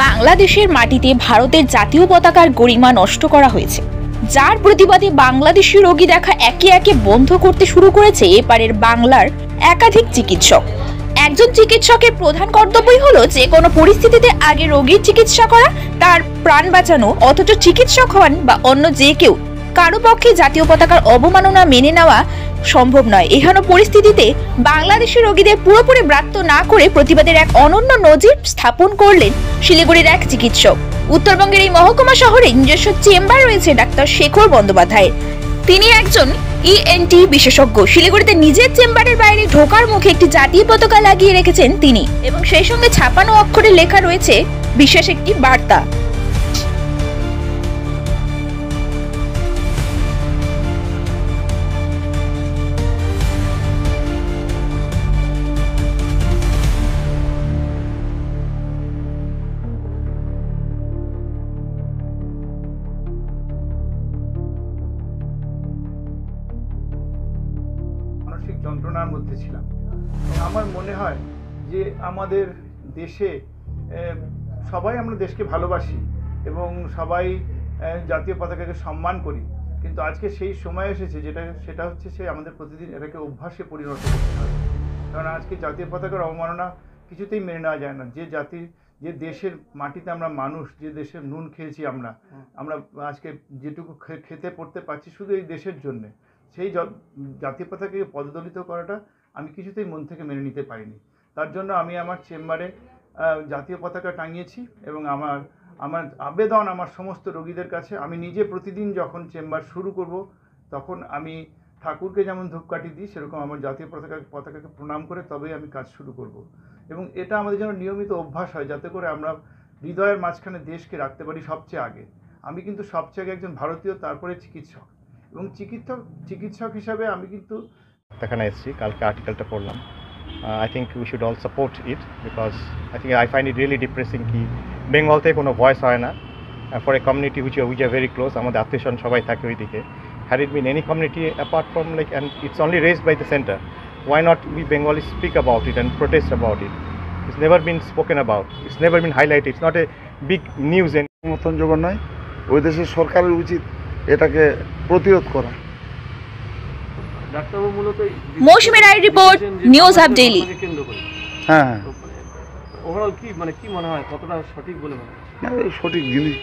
বাংলাদেশের মাটিতে ভারতের জাতীয় পতাকার গরিমা নষ্ট করা হয়েছে, যার প্রতিবাদে বাংলাদেশি রোগী দেখা একে একে বন্ধ করতে শুরু করেছে এপারের বাংলার একাধিক চিকিৎসক। একজন চিকিৎসকের প্রধান কর্তব্যই হলো যে কোনো পরিস্থিতিতে আগে রোগীর চিকিৎসা করা, তার প্রাণ বাঁচানো। অথচ চিকিৎসক হন বা অন্য যে কেউ কারো পক্ষে জাতীয় পতাকার অবমাননা মেনে নেওয়া সম্ভব নয়। এহেন পরিস্থিতিতে বাংলাদেশি রোগীদের পুরোপুরি ব্রাত্য না করে প্রতিবাদের এক অনন্য নজির স্থাপন করলেন শিলিগুড়ির এক চিকিৎসক। উত্তরবঙ্গের এই মহকুমা শহরে নিজস্ব চেম্বার রয়েছে ডাক্তার শেখর বন্দ্যোপাধ্যায়ের। তিনি একজন ইএনটি বিশেষজ্ঞ। শিলিগুড়িতে নিজের চেম্বারের বাইরে ঢোকার মুখে একটি জাতীয় পতাকা লাগিয়ে রেখেছেন তিনি, এবং সেই সঙ্গে ছাপানো অক্ষরে লেখা রয়েছে বিশেষ একটি বার্তা। মানসিক যন্ত্রণার মধ্যে ছিলাম। আমার মনে হয় যে আমাদের দেশে সবাই আমরা দেশকে ভালোবাসি এবং সবাই জাতীয় পতাকাকে সম্মান করি, কিন্তু আজকে সেই সময় এসেছে সেটা হচ্ছে আমাদের প্রতিদিন এটাকে অভ্যাসে পরিণত করতে হবে। কারণ আজকে জাতীয় পতাকার অবমাননা কিছুতেই মেনে নেওয়া যায় না। যে দেশের মাটিতে আমরা মানুষ, যে দেশের নুন খেয়েছি আমরা আজকে যেটুকু খেতে পড়তে পারছি শুধু এই দেশের জন্যে, সেই জাতীয় পতাকাকে পদদলিত করাটা আমি কিছুতেই মন থেকে মেনে নিতে পারিনি। তার জন্য আমি আমার চেম্বারে জাতীয় পতাকা টাঙিয়েছি এবং আমার আবেদন আমার সমস্ত রোগীদের কাছে, আমি নিজে প্রতিদিন যখন চেম্বার শুরু করব তখন আমি ঠাকুরকে যেমন ধূপকাঠি দিই, সেরকম আমার জাতীয় পতাকাকে প্রণাম করে তবেই আমি কাজ শুরু করব। এবং এটা আমাদের যেন নিয়মিত অভ্যাস হয়, যাতে করে আমরা হৃদয়ের মাঝখানে দেশকে রাখতে পারি সবচেয়ে আগে। আমি কিন্তু সবচেয়ে আগে একজন ভারতীয়, তারপরে চিকিৎসক, এবং চিকিৎসক হিসাবে আমি কিন্তু এখানে এসেছি। কালকে আর্টিকেলটা পড়লাম। I think we should all support it, because I find it really depressing কি বেঙ্গল থেকে কোনো ভয়েস হয় না for a community which are very close. আমাদের আত্মীয়স্বজন সবাই থাকে ওইদিকে। Had it been any community apart from like, and it's only raised by the centre, why not we Bengali speak about it and protest about it? It's never been spoken about, it's never been highlighted, it's not a big news. সমর্থনযোগ্য নয়। ওই দেশের সরকারের উচিত এটাকে প্রতিরোধ করা। মৌসুমী রায় report, news hub daily. হ্যাঁ, overall কি মনে হয় কতটা সঠিক বলে মনে হয়? সঠিক জিনিস।